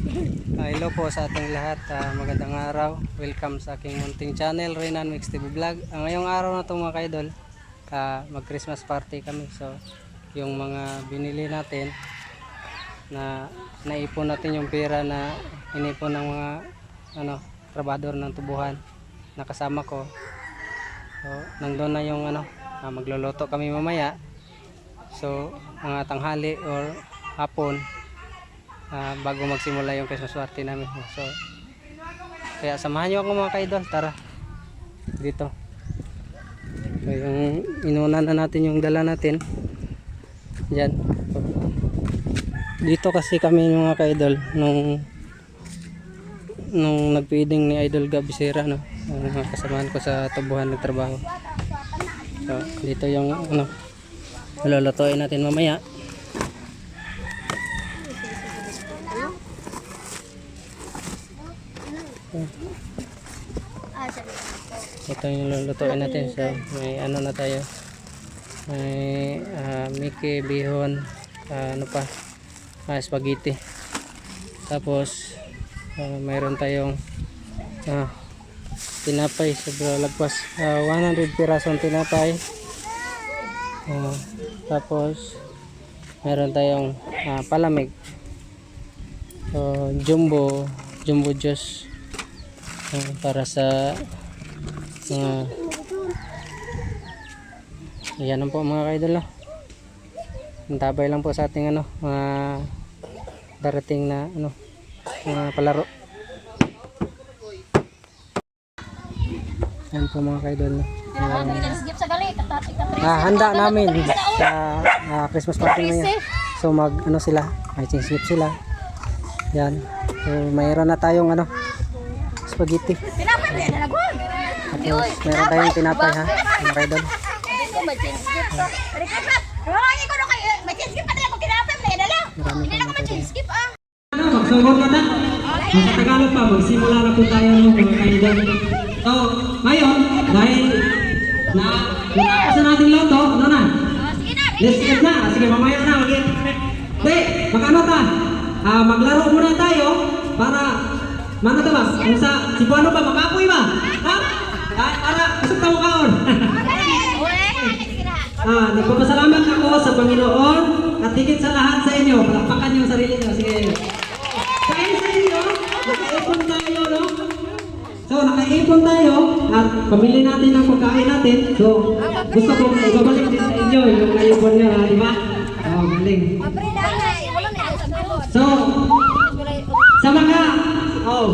Hello po sa ating lahat. Magandang araw. Welcome sa aking munting channel, Renan Mix TV Vlog. Ngayong araw na itong mga kaidol, mag-Christmas party kami. So, yung mga binili natin, na naipon natin yung pera na inipon ng mga trabador ng tubuhan na kasama ko. So, nandun na yung magluluto kami mamaya. So, mga tanghali or hapon, bago magsimula yung Christmas party namin. So kaya samahan nyo ako mga kaidol, tara dito. So, yung inuna na natin yung dala natin dyan. So, dito kasi kami mga kaidol nung nagpiding ni Idol Gabisera, kasamahan ko sa tubuhan ng trabaho. So dito yung lulutuin natin mamaya. Ito yung lulutuin natin. So may na tayo, may miki, bihon, spaghetti. Tapos mayroon tayong tinapay, sobra lagpas 100 pirasong tinapay. Tapos mayroon tayong palamig, jumbo juice, para sa yan po mga kaidol. Antabay lang po sa ating darating na palaro. Yan po mga kaidol, handa namin sa Christmas party ngayon. So sila, may chingsip sila. Yan. So mayroon na tayong spaghetti. Tapos meron tayong tinapay, mga kaidol. Magsugod na ta. Sa Tagalog pa, magsimula na po tayo mga kaidol. So, ngayon, dahil nakasa natin loto, let's get na. Sige, mamaya na. Magano ta? Maglaro muna tayo para ta ba? Kung sa Cebuano ba, makapoy ba? Para kusog tamo kaon. Nagpapasalamat ako sa Panginoon at higit sa lahat sa inyo. Palakpakan yung sarili nyo. Sige. Kaya sa inyo, nakaipon tayo, no? So, nakaipon tayo at pamili natin ang pagkain natin. So, gusto kong ibabalik din sa inyo yung naipon nyo, di ba? Galing. So, sa mga,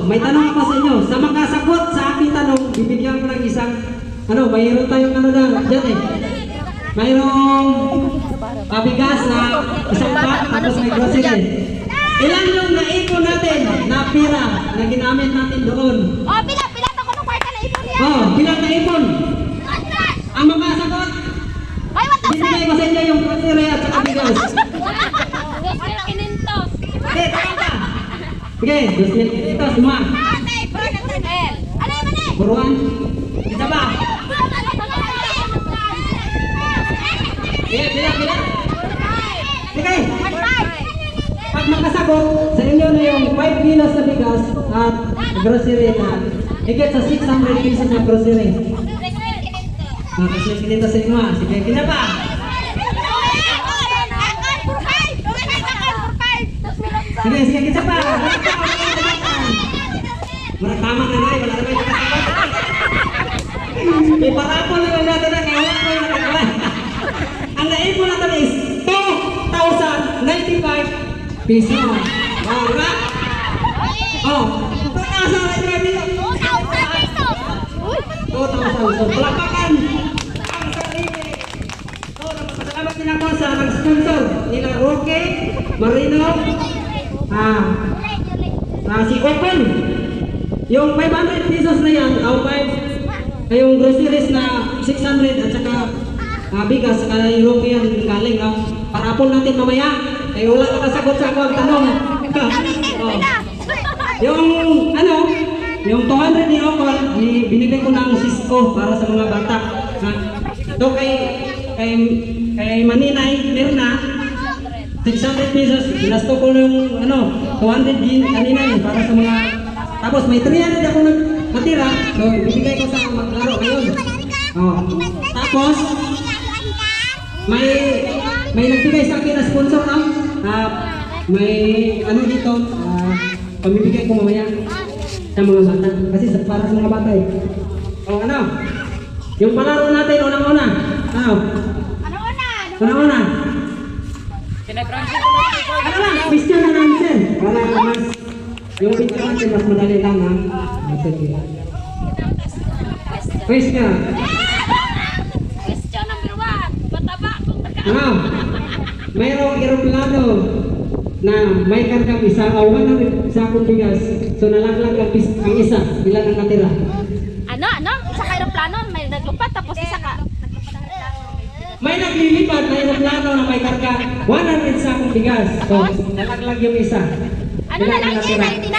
may tanong ako sa inyo. Sa mga sagot sa aking tanong, bibigyan ko ng isang, mayroon tayong dyan eh. Mayroong pabigas na isang pack, tapos may grocery. Ilan yung naipon natin na pira na ginamit natin doon? Pila ako nung kwarta na ipon niya. Pila naipon? Ang mga sagot, binigay ko sa inyo yung grocery at saka bigas. Okay, tama ka. Sige, 2,500 semua. Buruan. Kita ba? Bila. Sige. Pag makasagot, sa inyo na yung 5 kilos na bigas at grocery na higit sa 600 pesos na grocery. Kasi kinita sa inyo. Sige, kina ba? Sige, kita pa. Tama na na, wala naman yung kasagot. Iparapon na lang natin ang ewan ko yung nagkawan. Ang naipon natin is 2,095 pesos. Diba? 2,095 pesos. 2,000. So, palapakan ang sarili. So, napasalamat din ako sa nag-sponsor nila Roque, Marino, si Open. Yung 500 pesos na yan, yung groceries na 600 at saka bigas, saka yung European galing, parapon natin mamaya. Kaya wala nakasagot sa ako ang tanong. Yung 200 ni Okon, binigay ko ng Cisco para sa mga bata. Ito kay Maninay, Mirna, 600 pesos, inasto ko yung 200 kanina para sa mga, tapos may 300 ako natira, so ibigay ko sa maglaro ngayon. Oh. Tapos, may nagbigay sa akin na sponsor, no? May dito, pamibigay ko mamaya sa mga bata, kasi para sa mga bata eh. Oh, yung palaro natin, unang-una. Unang-una. Question and answer. Para mas, yung video natin mas madali lang, ha? Sige. Question. Question number 1. Mataba kung Mayroong eroplano na may kargang isa o 100 sakong bigas. So nalaglag ang isa. Ilan ang natira? Ano? Isa ka aeroplano, may naglupat tapos isa ka. May naglilipad na eroplano na may karga 100 sakong bigas. So nalaglag yung isa. Ano na lang yun? 99?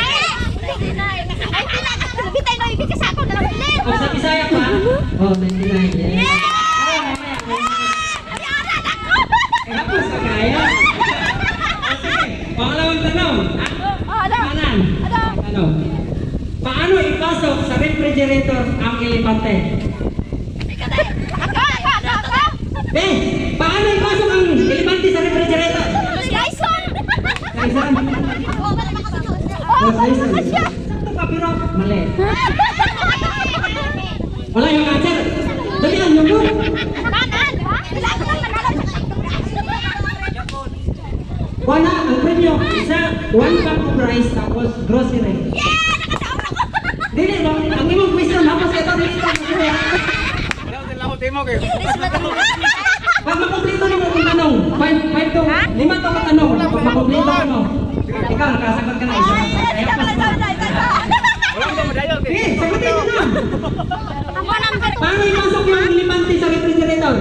Bitay na ibig sa ako na lang bilhin. O sa Bisaya pa? Oh, 99. Yes. Tapos ka kaya? Pangalawang tanong. Kanan. Paano ipasok sa refrigerator ang elefante? Paano ipasok ang elefante sa refrigerator? Jason! Kaisan? Ito ka pero mali. Wala yung answer. Dalihan yung book. Wala, ang premyo, isa, 1 pack of rice, tapos grocery. Dili, ang imong question, tapos ito, dili ka. Pag makumplito ni mo kung tanong, 5 to, 5 to katanong, pag makumplito mo, ikaw, nakasagot ka na isa. Sagutin mo na. Paano ipasok yung elefante sa refrigerator?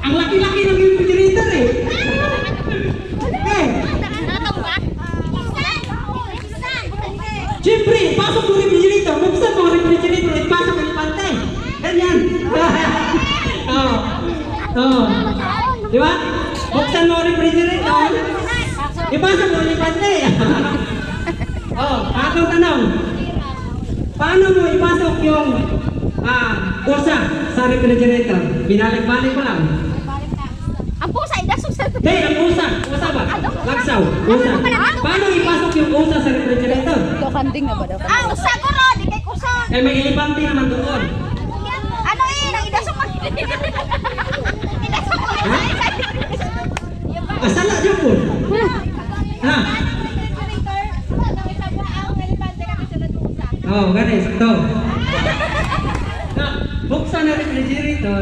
Ang laki-laki ng refrigerator eh. Siyempre, pasok mo refrigerator, buksan mo refrigerator, ipasok ang elefante. Ganyan. Di ba? Buksan mo refrigerator, ipasok mo elefante. Atong tanong. Paano mo ipasok yung usa sa refrigerator? Binalik-balik ko lang. Ang pusa, idasok sa... Hindi, ang usa. Usa ba? Lagsaw. Usa. Paano ipasok yung usa sa refrigerator? Usa ko ro, di kay kusa. May elefante naman doon. Ano nang idasok mo? Idasok mo. Asala dyan po. Ha? Ganes. Ito. Buksan na refrigerator.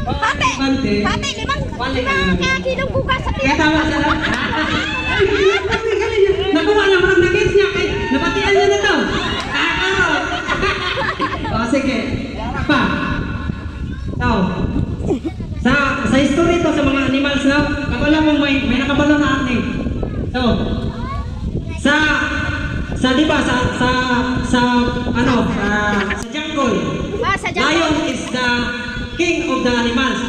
Pate, limang kilong bukas sa Kaya tama siya lang. Nakuha na marang nagets niya. Napatian niya na to. Sige. Pa. Sa history to sa mga animals na, kabala mo may nakabalo na ate. Sa di ba sa jungle. Sa jungle. Lion is the king of the animals.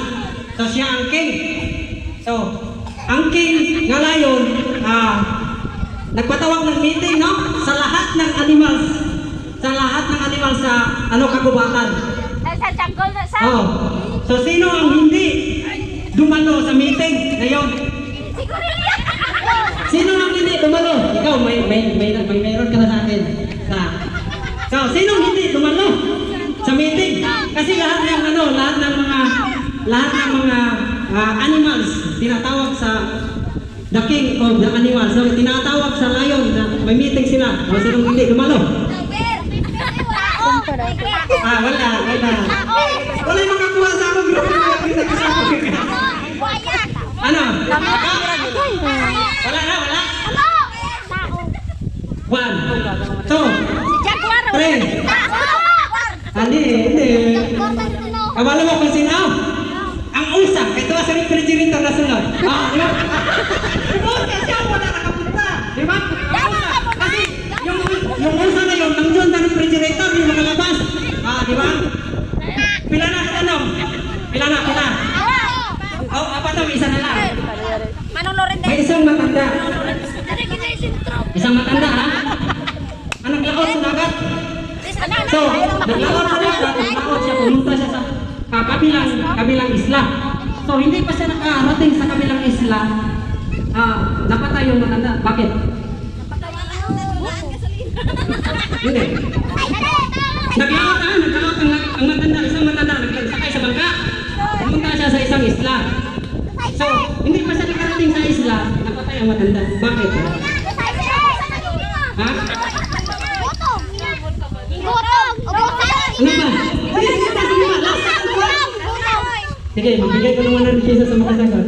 So siya ang king. So, ang king nga lion, nagpatawag ng meeting, no? Sa lahat ng animals. Sa lahat ng animals sa kagubatan. Sa jungle na sa... So, sino ang hindi dumalo sa meeting ngayon? Sino ang hindi dumalo? Ikaw, meron ka na sa akin. So, sino ang hindi dumalo sa meeting? Kasi lahat ng mga animals tinatawag sa the king of the animals. So, tinatawag sa lion na may meeting sila. O, sino hindi dumalo? Wala. Wala yung makakuha sa akong grupo. Ano? Wala. 1, 2, 3. Hindi. Kabalo mo kung sino? Ang usa. Ito sa refrigerator na sunod. Diba? Usa siya wala nakapunta. Diba? Kasi yung usa na yun, nandun sa refrigerator, yung makalabas. Diba? Pila na? Pila? Apat na, isa na lang. Manong naglakad sa dagat, naglakad siya, pumunta siya sa kabilang isla. So, hindi pa siya nakarating sa kabilang isla, napatay yung matanda. Bakit? Hindi. Naglakad ang matanda, isang matanda, nagsakay sa bangka. Pumunta siya sa isang isla. So, hindi pa siya nakarating sa isla, napatay ang matanda. Bakit? Ha? Ano ba? Sige, magbigay ko ng 100 pesos sa makasagot.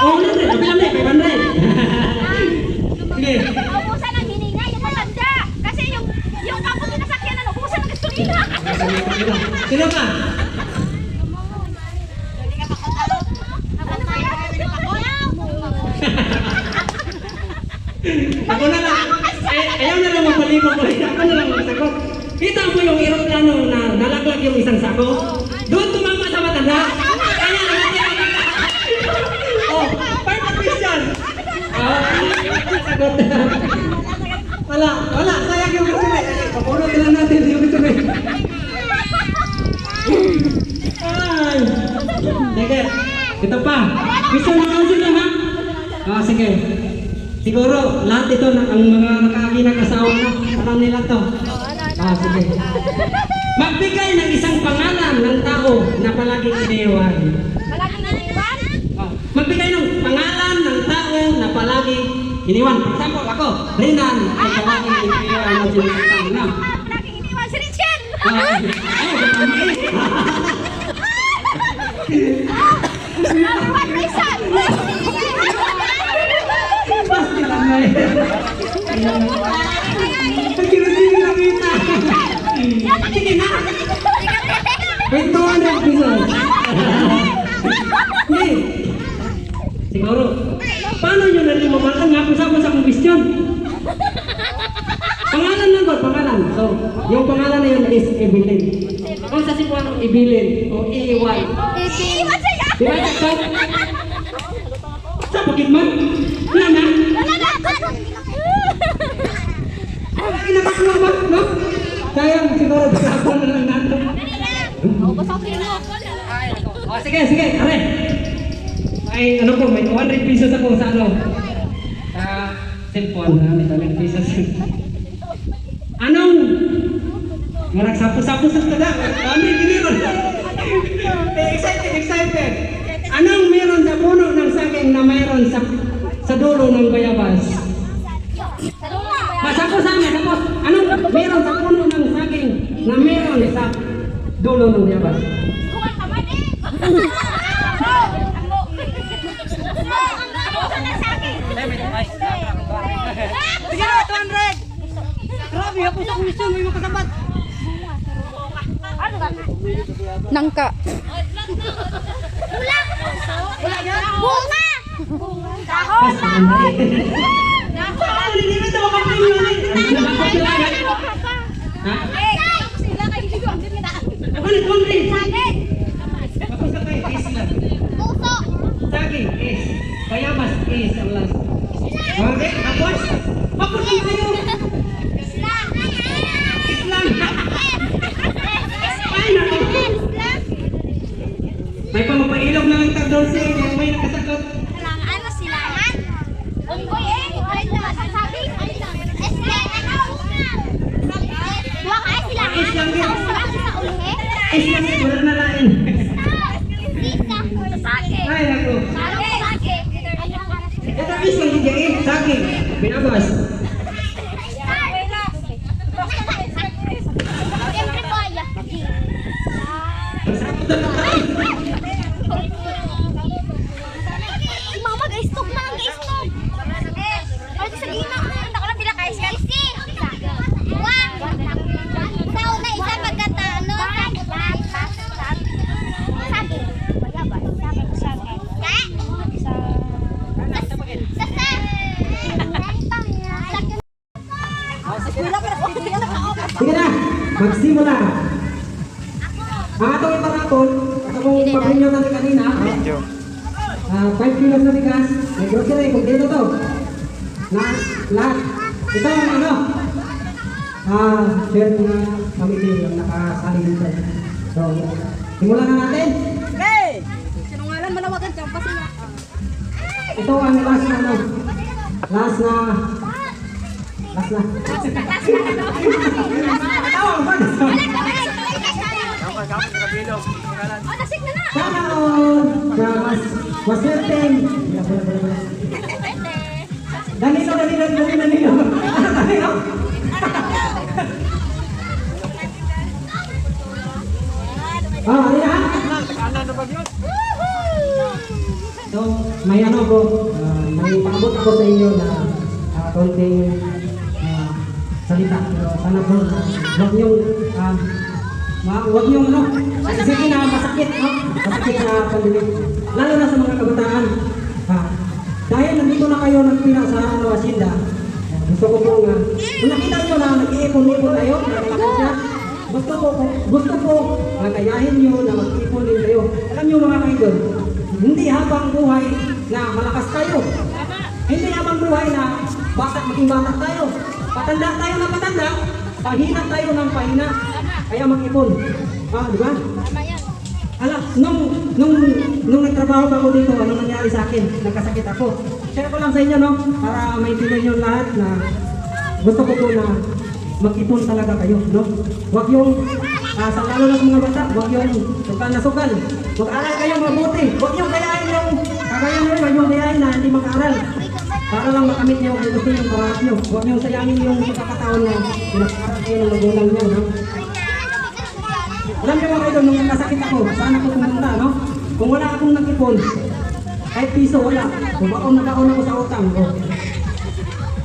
Oh, 100. Kapilang na, 500. Sige. Ubusan ng hininga yung matanda. Kasi yung kapag pinasakyan na, ubusan ng gasolina. Sino pa? Ako na lang. Ayaw na lang magpalibot ko. Ako na lang magsagot. Kita mo yung aeroplano na nalaglag yung isang sako? Doon tumama sa matanda. Kaya naman. Oh, perfect question. Sagot. Wala. Sayang yung gusto. Papunod na lang natin yung gusto. Ay. Sige. Ito pa. Gusto na sila ha? Sige. Siguro lahat ito ang mga nakakinang asawa na. Alam nila to. Sige. Magbigay ng isang pangalan ng tao na palaging iniwan. Palaging iniwan? Magbigay ng pangalan ng tao na palaging iniwan. For example, ako, Renan, ay palaging iniwan na sinasang na. Palaging iniwan si Richel! Number 1 reason! Pasti lang na eh. Pagkirasili lang kita. Sige na. 200 pesos. Hindi. Siguro. Paano nyo natin mabalkan nga kung saan sa question? Pangalan lang ba? Pangalan. So, yung pangalan na yun is Evelyn. Kung sa Cebuano, Evelyn o Iwan. Iwan siya! Di ba? Sa bakit man? Wala na. Kinakaklo ba? No? Sayang siguro baka na lang natin. Sige. Are. Ay, ano po, may 200 pesos ako sa ano? Sa cellphone na, may 200 pesos. Anong? Marag sapo-sapo sa tada. Kami, giniron. Excited. Anong meron sa puno ng saging na mayroon sa dulo ng bayabas? Masapo sa amin, tapos anong meron sa puno ng saging na meron sa dulo ng bayabas? Sige na, 200! Grabe, ako sa komisyon, may makasabat. Nangka. Bunga! Dahon! Saging is, bayabas is ang last. Okay, tapos? Tapos lang kayo! Islang! Ay, nako! May pamapailog na ang tagdol sa inyo, may nakasagot. Ano sila? Unggoy eh! Sabi? Dua ka sila? Islang din. Sa ulihe? Islang din, wala na lain. Sake. Ay, nako. Sake. Ito islang hijain, saging, binabas. Siyempre po, Masarap na tayo. si Mama, ga-stop na ang ga-stop. Ay, sa gina. Ako lang pila kayo siya. Wang! Sa una, isa pagkatano. Sabi. Sige na, magsimula. Ang atong iparapon, at akong pagrinyo natin kanina, 5 kilos na bigas, may grocery, kung dito to. Lahat. Ito ang ano? shared na committee yung nakasali dito. So, simulan na natin. Sinungalan, malawagan ka pa sila. Ito ang last na. Tawag ba? Oh, nasik na na. Sana all na mas certain. Danilo. Ano na? So, may ano ko, may paabot ako sa inyo na konting salita. Pero sana po, huwag niyong ano, isipin na masakit, no? Masakit na pandinig. Lalo na sa mga kabataan. Dahil nandito na kayo nagpina sa ano, Hacienda, gusto ko pong, kung nakita nyo na nag-iipon-ipon tayo, naglalakad siya, gusto ko nagayahin nyo na mag-ipon din kayo. Alam nyo mga kaidol, hindi habang buhay na malakas tayo. Hindi habang buhay na maging bata tayo. Patanda tayo na patanda, pahina tayo ng pahina. Kaya mag-ipon. Di ba? Alam, nung nagtrabaho pa ako dito, anong nangyari sa akin? Nagkasakit ako. Share ko lang sa inyo, no? Para maintindihan nyo lahat na gusto ko po na mag-ipon talaga kayo, no? Huwag yung, lalo na sa mga bata, huwag yung sugal na sugal. Mag-aral kayo mabuti. Huwag yung kayain yung, kagaya nyo, huwag yung kayain na hindi mag-aral. Para lang makamit nyo kung gusto yung pangarap nyo. Huwag yung sayangin yung pagkakataon na pinag-aral kayo ng magulang nyo, no? Alam niyo mga idol, nung nakasakit ako, saan ako pumunta, no? Kung wala akong nag-ipon, kahit piso, wala. Kung nag-aon ako sa utang,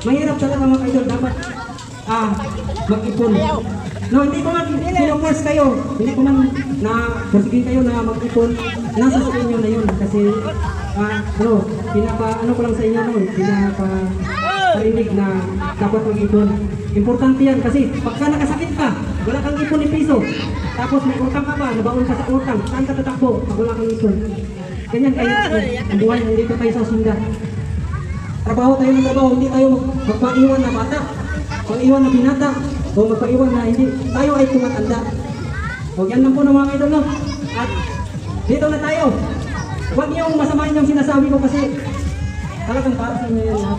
mahirap talaga mga idol, dapat mag-ipon. No, hindi ko man sino-force kayo, hindi ko man na forcing kayo na mag-ipon, nasa sa inyo na yun. Kasi, ano ko lang sa inyo noon, pinaparinig na dapat mag-ipon. Importante yan kasi pagka nakasakit ka, wala kang ipon ni piso. Tapos may utang ka pa, nabaon ka sa utang, saan ka tatakbo pag wala kang ipon? Ganyan kayo ang buhay, dito tayo sa Hacienda. Trabaho tayo ng trabaho, hindi tayo magpaiwan na bata, pag-iwan na binata, o magpaiwan na hindi tayo ay tumatanda. O yan lang po ng mga idol, no? At dito na tayo. Huwag niyong masamahin yung sinasabi ko kasi talagang para sa inyo yan, ha?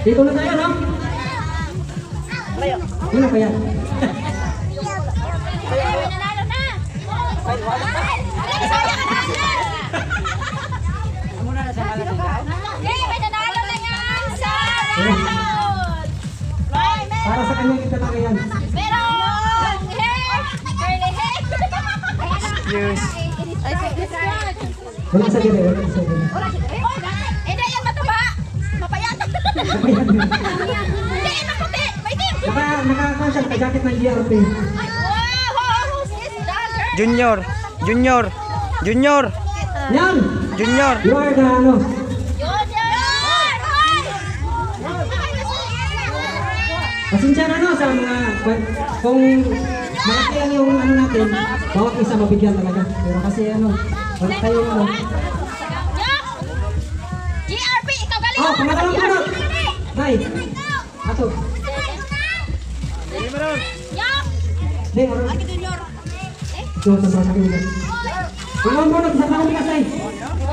Dito na tayo, no? Ano pa yan? Nanalo na. May nanalo na yan sa round. Para sa kanya kita talaga yan. Pero curly hair. Yes. Wala sa gire, wala sa gire. Hindi yan mataba. Mapayat. Hindi yan maputi. Waiting. Naka-conscious, naka-jacket ng GRP. Wow, who's this dogger? Junior. Yan! Junior. You are the ano. Pasensya na no sa mga, kung malaki lang yung ano natin, bawat isa mabigyan talaga. Pero kasi ano, wala tayo ano. GRP, ikaw galing. Oh, pangalawang punot! Nay! Ato. Hindi, ano? Yung sa mga sakin nila. Pangalawang punot, sa mga bigas ay.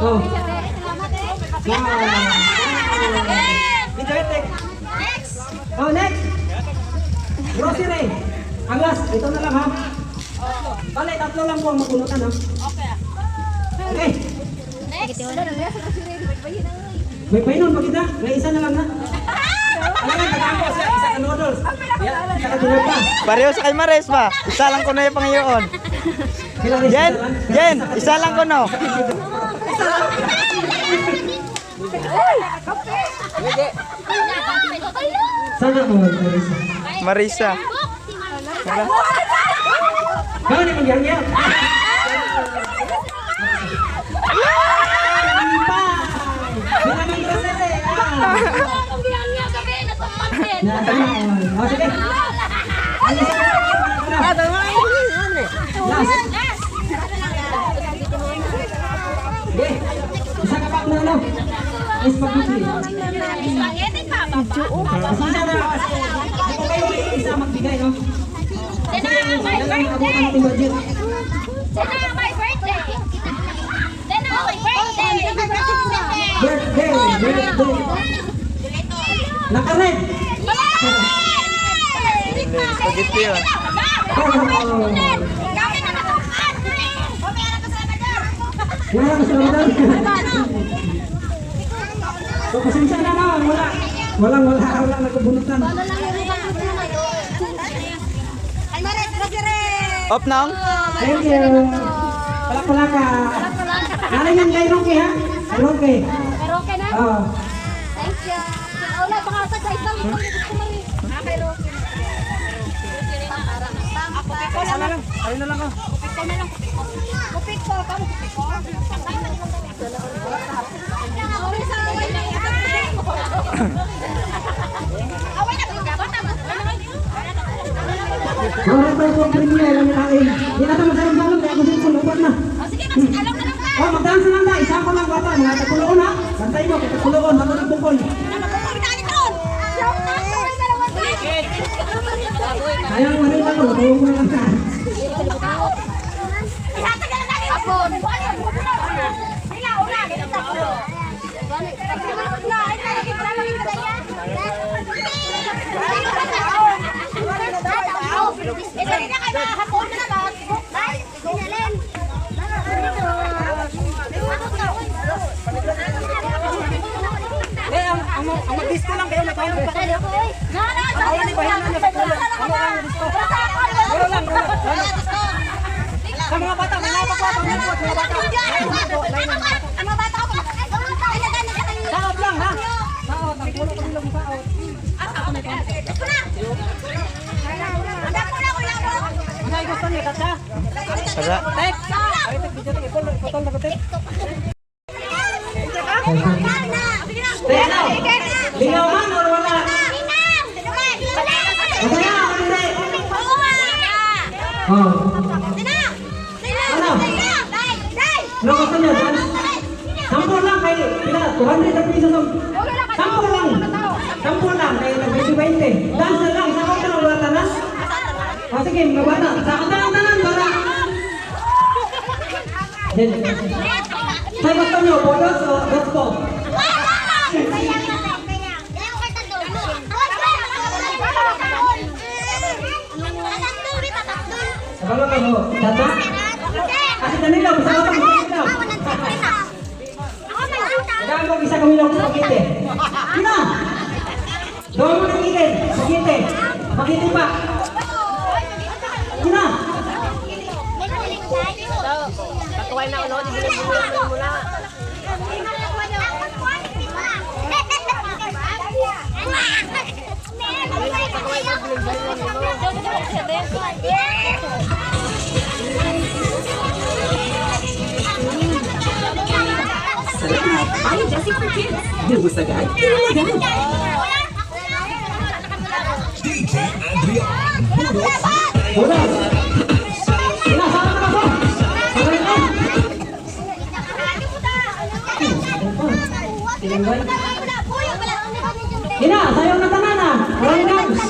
Oh. Next. Oh, next! Grocery! Ang last, ito na lang ha. Bale, tatlo lang po ang mapunutan ha. Okay. Next. May painon pa kita? May isa na lang na. Alam nga, nagkako siya, isa ka noodles. Isa ka tulog pa. Pareho sa kay Mares ba? Isa lang ko na yung pangayoon. Jen, isa lang ko no. Sana ko Marisa. Marisa. Kau ni panggil-panggil. Oh, sige. Sige. Isa ka pa na ano? Spaghetti. Spaghetti pa, papa. Pasensya na kasi. Hindi ko kayo yan lang abutan natin budget. Sana my birthday. Sana my birthday. Birthday. Naka-red. Spaghetti yun. Wala ka sa Ramadan. So, pasensya na na. Wala nagkabunutan. Up nang? Thank you. Palak-palaka. Narin yan kay Roque ha? Kay Roque. Pero okay na? Oo. Thank you. Wala, baka sa isang kay Rocky. Ayun na lang ako. Kupik ko, kamu kupik ko. Away na ko dapat Wala tayo po premier ang kain. Hindi natin masalong-salong kaya kung sino lupat na. sige, alam na lang ka. Oh, magdaan sa lang na. Isa ko lang bata. Mga tapuloon ha. Bantay mo, tapuloon. Bago ng bukol. Sayang mo rin ako. Tuwag mo na lang ka. Ang mag-disco lang kayo, may tayo pa kayo. Sa mga bata, may napakwa pang nagpot. Mga bata. Ang mga bata ko. Saot lang ha. Saot. Ang pulo ko nilang saot. Ano gusto niyo, Katsa? Sara. Tek! Ay, tek, video tek. Ipotol na ko, tek. Tek, ano? Lingaw man or wala? Ano na? Hindi. Oh. Ano gusto niyo? Sampul lang kayo. Pila, 200 na piso. Sampul lang. Sampul lang. Kayo nag-20. Dance na lang. Sakot ka lang. Wala tanas. O sige, mga bata. Sakot na lang tanan. Para. Sa gusto niyo, bolos o gusto? Sabalo ka mo. Tata? Kasi nanilaw. Sa gusto mo nanilaw. Kailangan mo isa kami lang sa pakite. Sino? Doon mo ng itin. Pakite. Pakite pa. Sino? Katuway na ulo, di bilhin mo na. Ay, Jesse for kids. Dubos agad. Bolos. Sino? Saan ka ba? Saan ka? Hina, sayo na tanana. Walang dance.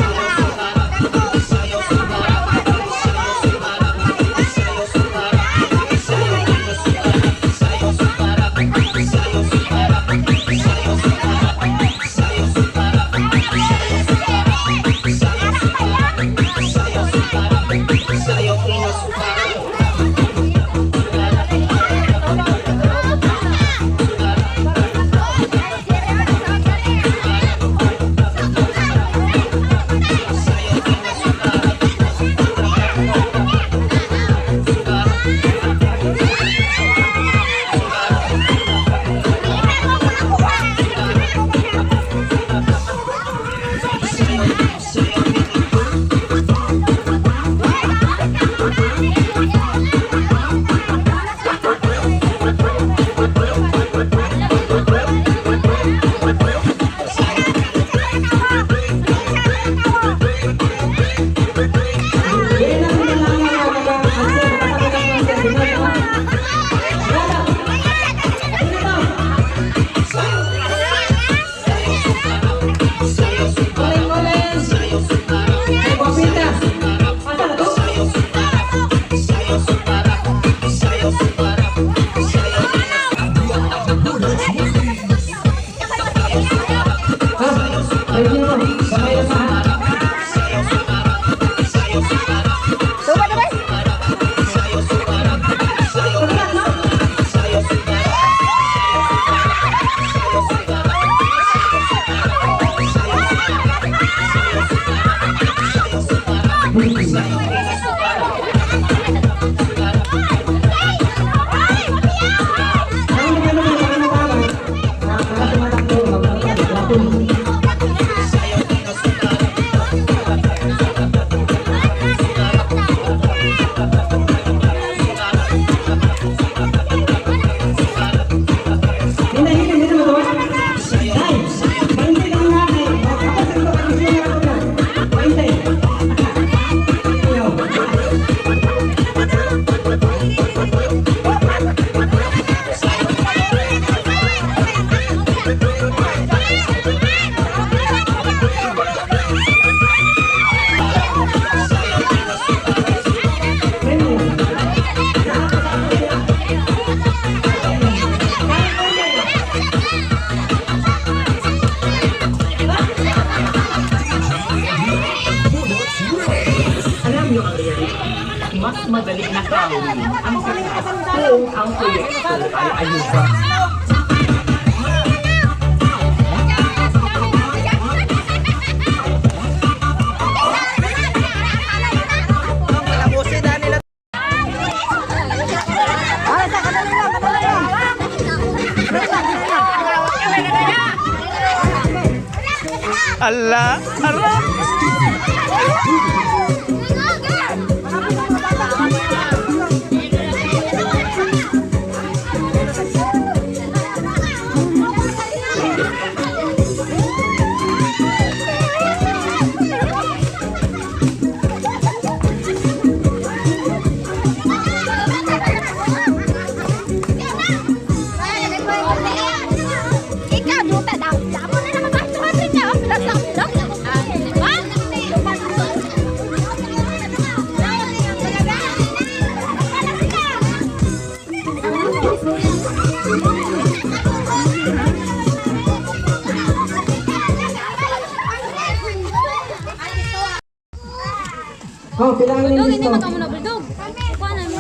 Ayun nyo. Kamay na sa Tuba na ba? Alam niyo ang reality, mas madali na kawin ang success kung ang proyekto ay ayusan. Allah, Allah. Ikaw, duta daw. Damo na naman ba? Tumasin niya. Pilas lang. Ha? Oh, kailangan Buldog, yung hindi gusto. mo tamo na buldog. Kuha na mo.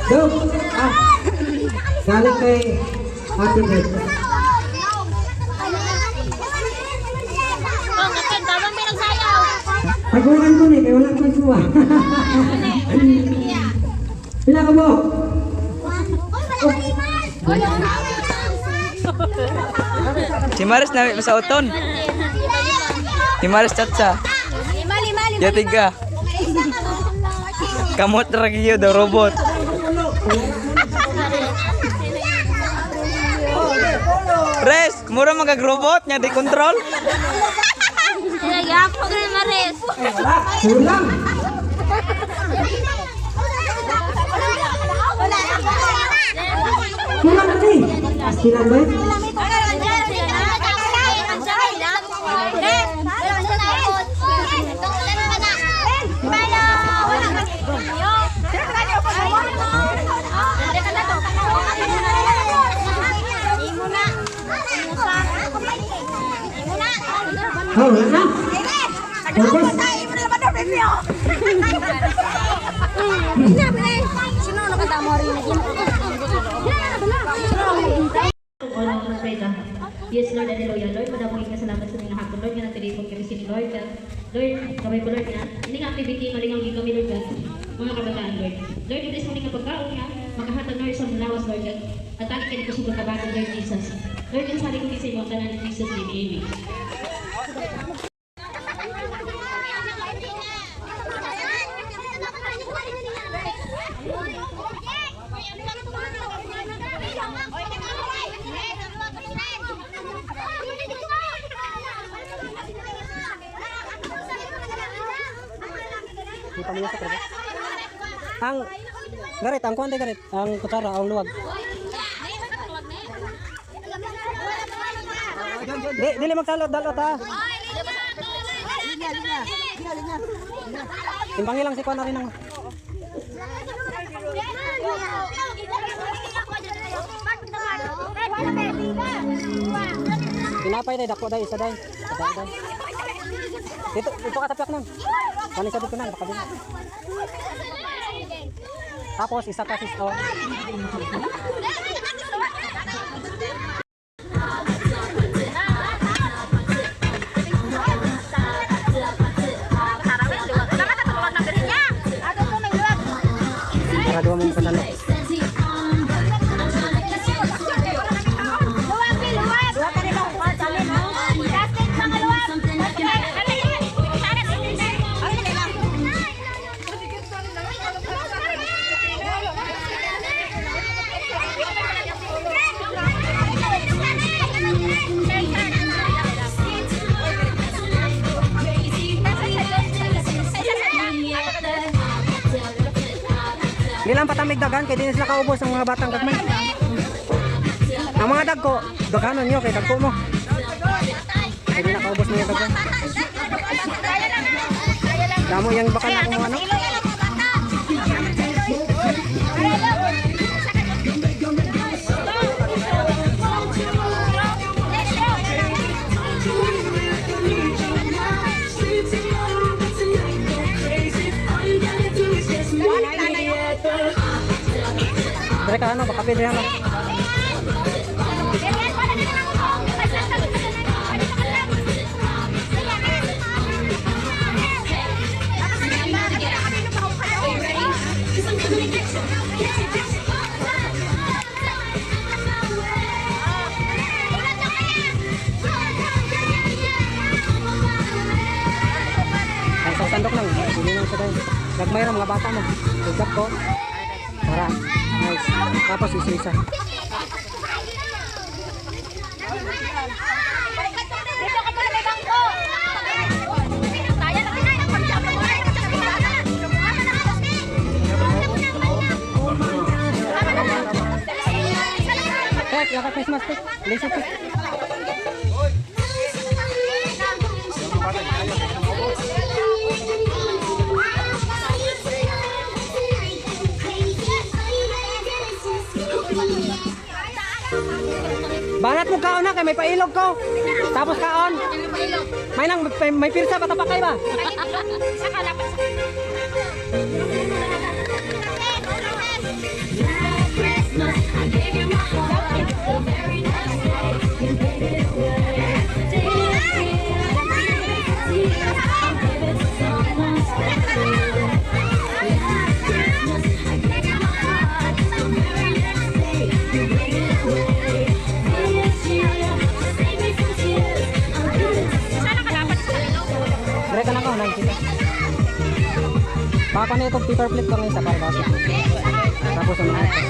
Dog! Ah! Galing kay Ate Beth. Oh, kapag dabang pinagsayaw. Paguran ko kaya wala ko suwa. Pila ka mo? Si Maris na sa uton. Si Maris chatsa. Lima. Ya tiga. Kamot ragiyo daw robot. Res, mura magag-robot nya di control. Nagapo na Maris. Kulang! Kulang na ni! Kulang ba? Oh, wala na! Focus! Yes, Lord, and Lord, Lord, madamong nga salamat sa mga hapon, Lord, nga natilipon kami si Lord, Lord, kamay po, Lord, nga, hindi nga activity, malingang gig kami, Lord, mga kabataan, Lord. Lord, ito sa mga pagkaon nga, makahatag, Lord, sa mulawas, Lord, at akin kayo po sa pagkabanan, Lord Jesus. Lord, yung sabi ko kasi mo, tanan ni Jesus, amen. Ang garit, ang kuwante garit, ang kutsara, ang luwag. Dili magsalot dalot ha. Timbangi lang si Kuan na rin ang. Tinapay day, dako day, isa day. Dako day. Dito ka tapyak nang. Kani sabi ko nang, baka din. Tapos isa ka sis oh. Para dua mong panalo. Ilang patamig dagan kay din sila kaubos ang mga batang gagmay. Ang mga dagko, daghanon niyo kay dagko mo. Kay di nakaubos mo yung dagko. Damo yang bakal na kung ano. Mereka ano, baka pwede ano. Ay, sa sandok lang, hindi lang sa tayo. Nagmay ra mga bata mo. Tugak ko. Para. Nice. Tapos isa-isa. Dito ka pala may bangko. Kaya na kaya ng pagsabi mo. Eh, yaka Christmas cake. Laser cake. Banat mo kaon na kay may pailog ko. Tapos kaon. May nang may pirsa patapakay ba? Mereka na ko nang kita. Baka na itong paper plate lang isa para basa. Tapos ano na ito.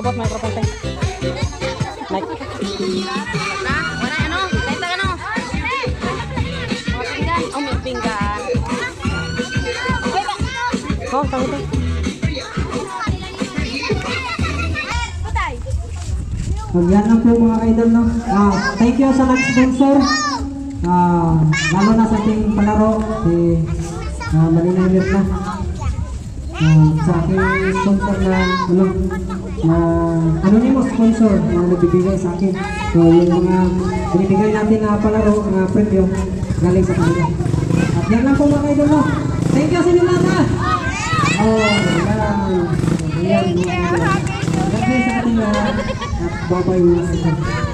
Abot microphone tayo. Mic. Wala ano? Dito ano? Oh, may pinggan. Oh, tayo tayo. Yan lang po mga idol, no? Thank you sa nag-sponsor. Lalo na sa ating palaro, si Malinay Mirna. Sa aking sponsor na, anonymous sponsor na nagbibigay sa akin. So, yung mga binibigay natin na palaro, mga premyo, galing sa kanila. At yan lang po mga idol, no? Thank you sa inyo lahat, ha? Yan mga idol. God bless sa ating lahat. At bye-bye mga idol.